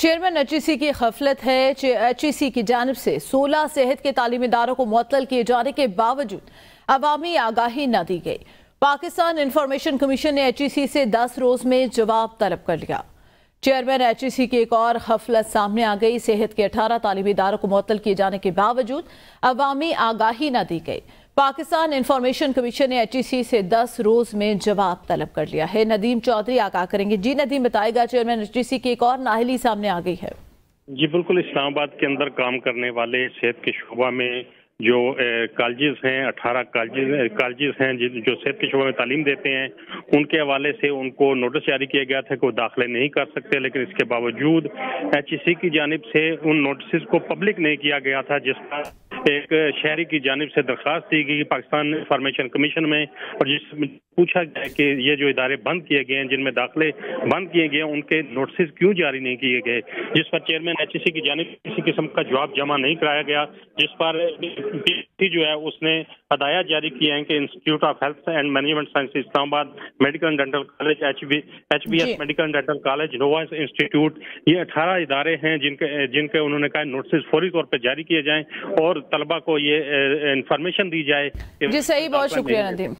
Chairman ایچ.ای.سی کی غفلت ہے۔ ایچ.ای.سی کی جانب سے 16 صحت کے تعلیمی اداروں کو معطل کیے جانے کے باوجود عوامی آگاہی نہ دی گئی۔ پاکستان انفارمیشن کمیشن نے ایچ.ای.سی سے 10 روز میں جواب طلب کر لیا۔ چیئرمین ایچ.ای.سی کی ایک اور غفلت سامنے آ گئی۔ صحت کے 18 تعلیمی اداروں کو معطل کیے جانے کے باوجود عوامی آگاہی نہ دی گئی۔ پاکستان انفارمیشن کمیشن نے ایچ.ای.سی سے 10 روز میں جواب طلب کر لیا ہے۔ ندیم چودھری آگاہ کریں گے۔ جی ندیم، بتائے گا چیئرمین ایچ.ای.سی کی ایک اور نااہلی سامنے آ گئی ہے۔ جی بالکل، اسلام آباد کے اندر کام کرنے والے صحت کے شعبہ میں جو کالجز ہیں، 18 کالجز ہیں جو صحت کے شعبہ میں تعلیم دیتے ہیں، ان کے حوالے سے ان کو نوٹس جاری کیا گیا تھا کہ وہ داخلے نہیں کر سکتے، لیکن اس کے باوجود ایچ.ای.سی کی جانب سے ان نوٹسز کو پبلک نہیں کیا گیا تھا، جس پر ایک شہری کی جانب سے درخواست دی گئی پاکستان انفارمیشن کمیشن میں، اور جس میں پوچھا گیا کہ یہ جو ادارے بند کیے گئے ہیں، جن میں داخلے بند کیے گئے ہیں، ان کے نوٹسز کیوں جاری نہیں کیے گئے، جس پر چیئرمین ایچ.ای.سی کی جانب سے کسی قسم کا جواب جمع نہیں کرایا گیا، جس پر جو ہے اس نے ہدایات جاری کی ہیں کہ institute of health and management science Islamabad, medical and dental college, H B S medical and dental college, Nova institute, یہ 18 ادارے ہیں جن کے انہوں نے کہا نوٹسز فوری طور پہ جاری کیے جائیں اور طلبہ کو یہ انفارمیشن دی جائے۔ جی صحیح، بہت شکریہ ندیم۔